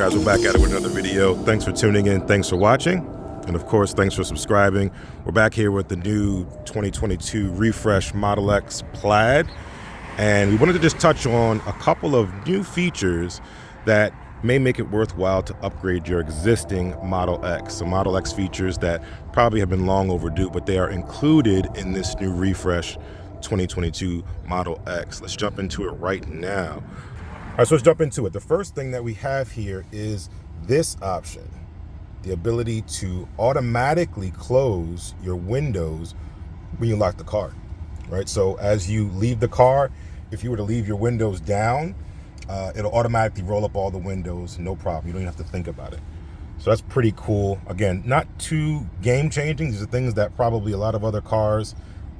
guys, we're back at it with another video. Thanks for tuning in, thanks for watching, and of course thanks for subscribing. We're back here with the new 2022 refresh Model X Plaid, and we wanted to just touch on a couple of new features that may make it worthwhile to upgrade your existing Model X. So Model X features that probably have been long overdue, but they are included in this new refresh 2022 Model X. Let's jump into it right now. All right, so let's jump into it. The first thing that we have here is this option, the ability to automatically close your windows when you lock the car, right? So as you leave the car, if you were to leave your windows down, it'll automatically roll up all the windows, no problem. You don't even have to think about it. So that's pretty cool. Again, not too game changing. These are things that probably a lot of other cars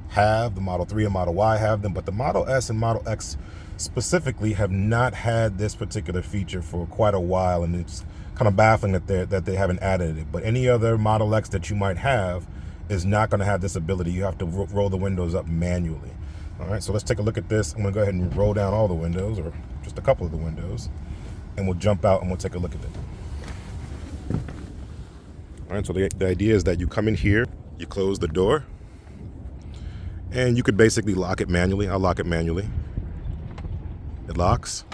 have. The Model 3 and Model Y have them, but the Model S and Model X specifically have not had this particular feature for quite a while, and it's kind of baffling that they haven't added it. But any other Model X that you might have is not going to have this ability. You have to roll the windows up manually. All right, so let's take a look at this. I'm going to go ahead and roll down all the windows, or just a couple of the windows, and we'll jump out and we'll take a look at it. All right, so the idea is that you come in here, you close the door, and you could basically lock it manually. I'll lock it manually. It locks,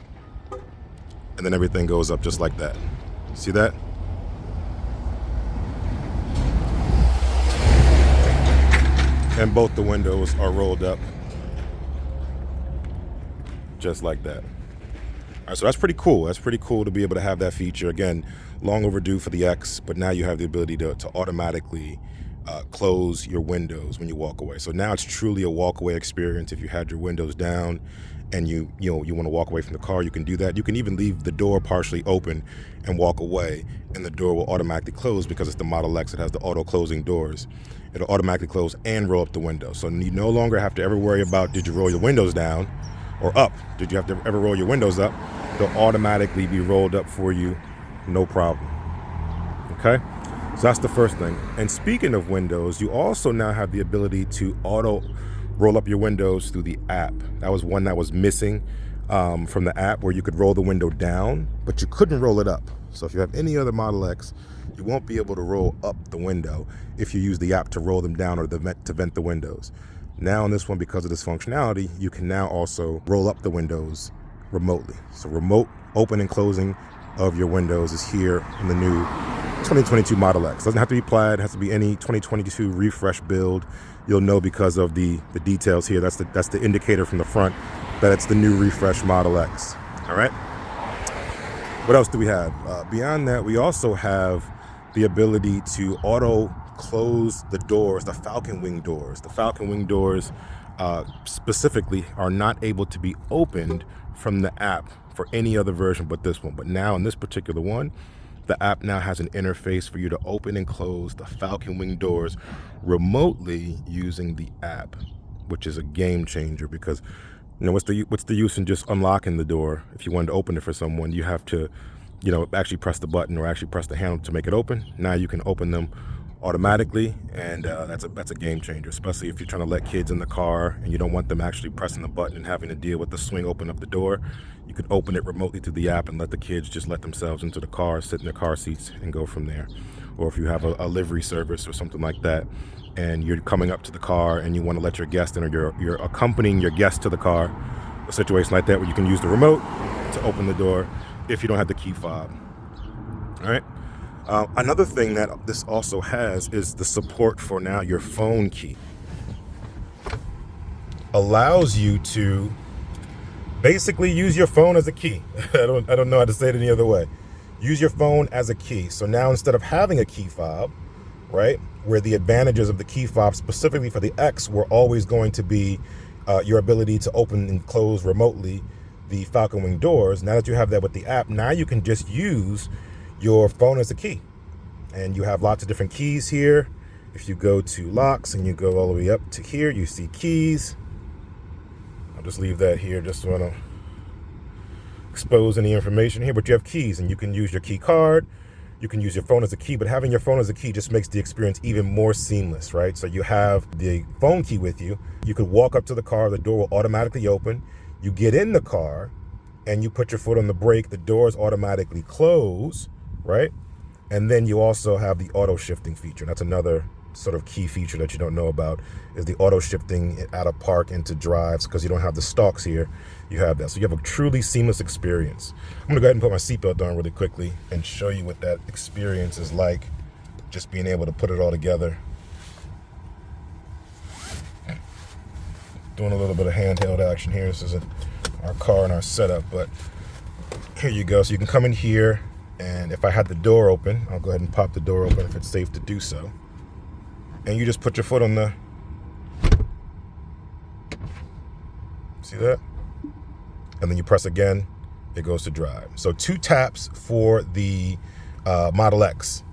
and then everything goes up just like that. See that? And both the windows are rolled up just like that. All right, so that's pretty cool. That's pretty cool to be able to have that feature. Again, long overdue for the X, but now you have the ability to automatically close your windows when you walk away. So now it's truly a walk-away experience. If you had your windows down and you want to walk away from the car, you can do that. You can even leave the door partially open and walk away, and the door will automatically close because it's the Model X. It has the auto closing doors. It'll automatically close and roll up the window. So you no longer have to ever worry about, did you roll your windows down or up? Did you have to ever roll your windows up? They'll automatically be rolled up for you, no problem. Okay? So that's the first thing. And speaking of windows, you also now have the ability to auto roll up your windows through the app. That was one that was missing from the app, where you could roll the window down, but you couldn't roll it up. So if you have any other Model X, you won't be able to roll up the window if you use the app to roll them down or to vent the windows. Now on this one, because of this functionality, you can now also roll up the windows remotely. So remote open and closing of your windows is here in the new 2022 Model X. Doesn't have to be Plaid, it has to be any 2022 refresh build. You'll know because of the details here. That's the indicator from the front that it's the new refresh Model X. All right. What else do we have? Beyond that, we also have the ability to auto close the doors, the Falcon Wing doors. The Falcon Wing doors specifically are not able to be opened from the app for any other version but this one. But now in this particular one, the app now has an interface for you to open and close the Falcon Wing doors remotely using the app, which is a game changer, because what's the use in just unlocking the door? If you wanted to open it for someone, you have to actually press the button or actually press the handle to make it open. Now you can open them automatically, and that's a game changer, especially if you're trying to let kids in the car and you don't want them actually pressing the button and having to deal with the swing open up the door. You could open it remotely through the app and let the kids just let themselves into the car, sit in their car seats, and go from there. Or if you have a livery service or something like that, and you're coming up to the car and you want to let your guest in, or you're accompanying your guest to the car, a situation like that where you can use the remote to open the door if you don't have the key fob. All right. Another thing that this also has is the support for now your phone key. Allows you to basically use your phone as a key. I don't know how to say it any other way. Use your phone as a key. So now instead of having a key fob, right, where the advantages of the key fob specifically for the X were always going to be your ability to open and close remotely the Falcon Wing doors, now that you have that with the app, now you can just use your phone as a key. And you have lots of different keys here. If you go to locks and you go all the way up to here, you see keys. I'll just leave that here just so I don't expose any information here, but you have keys, and you can use your key card. You can use your phone as a key, but having your phone as a key just makes the experience even more seamless, right? So you have the phone key with you. You could walk up to the car, the door will automatically open. You get in the car, and you put your foot on the brake, the doors automatically close, right? And then you also have the auto shifting feature. That's another sort of key feature that you don't know about, is the auto shifting out of park into drives, because you don't have the stalks here. You have that. So you have a truly seamless experience. I'm gonna go ahead and put my seatbelt on really quickly and show you what that experience is like, just being able to put it all together. Doing a little bit of handheld action here. This isn't our car and our setup, but here you go. So you can come in here, and if I had the door open, I'll go ahead and pop the door open if it's safe to do so. And you just put your foot on the, see that? And then you press again, it goes to drive. So 2 taps for the Model X.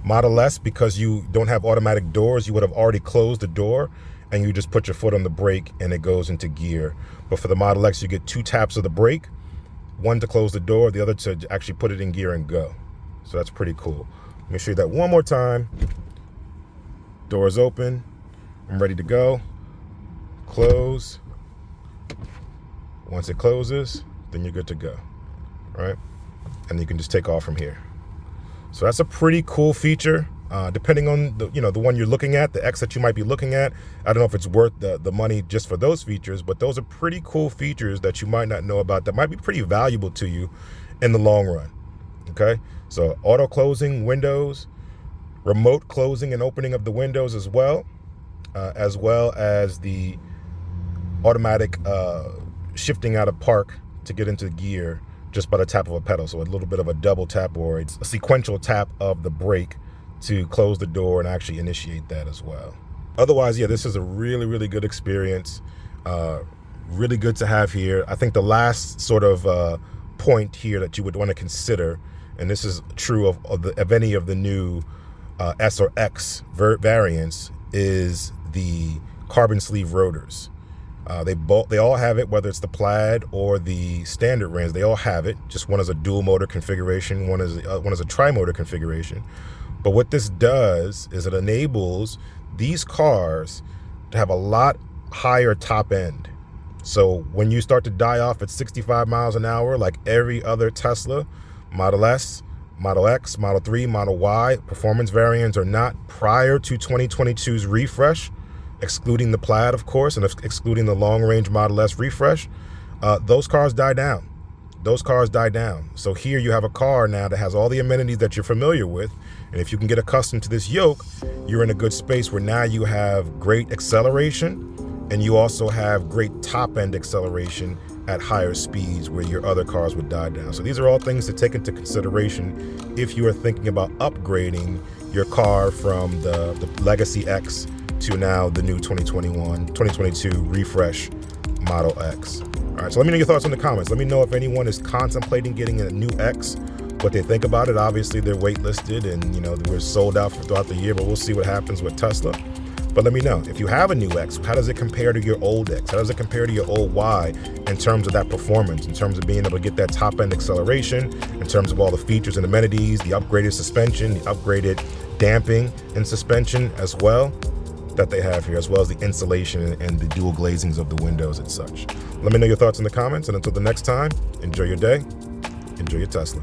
Model S, because you don't have automatic doors, you would have already closed the door and you just put your foot on the brake and it goes into gear. But for the Model X, you get 2 taps of the brake, one to close the door, the other to actually put it in gear and go. So that's pretty cool. Let me show you that one more time. Doors open, I'm ready to go. Close. Once it closes, then you're good to go, right? And you can just take off from here. So that's a pretty cool feature. Depending on the one you're looking at, the X that you might be looking at, I don't know if it's worth the money just for those features, but those are pretty cool features that you might not know about that might be pretty valuable to you in the long run. Okay, so auto closing windows, remote closing and opening of the windows as well as the automatic shifting out of park to get into gear just by the tap of a pedal. So a little bit of a double tap, or it's a sequential tap of the brake to close the door and actually initiate that as well. Otherwise, yeah, this is a really, really good experience. Really good to have here. I think the last sort of point here that you would want to consider, and this is true of any of the new S or X variants, is the carbon sleeve rotors. They all have it, whether it's the Plaid or the standard range. They all have it. Just one is a dual motor configuration, one is a tri-motor configuration. But what this does is it enables these cars to have a lot higher top end. So when you start to die off at 65 miles an hour, like every other Tesla, Model S, Model X, Model 3, Model Y, performance variants are not prior to 2022's refresh, excluding the Plaid, of course, and excluding the long-range Model S refresh, those cars die down. Those cars die down. So here you have a car now that has all the amenities that you're familiar with, and if you can get accustomed to this yoke, you're in a good space where now you have great acceleration, and you also have great top-end acceleration at higher speeds where your other cars would die down. So these are all things to take into consideration if you are thinking about upgrading your car from the Legacy X to now the new 2022 refresh Model X. All right, so let me know your thoughts in the comments. Let me know if anyone is contemplating getting a new X, what they think about it. Obviously, they're waitlisted and we're sold out throughout the year, but we'll see what happens with Tesla. But let me know, if you have a new X, how does it compare to your old X? How does it compare to your old Y in terms of that performance, in terms of being able to get that top-end acceleration, in terms of all the features and amenities, the upgraded suspension, the upgraded damping and suspension as well that they have here, as well as the insulation and the dual glazings of the windows and such. Let me know your thoughts in the comments, and until the next time, enjoy your day, enjoy your Tesla.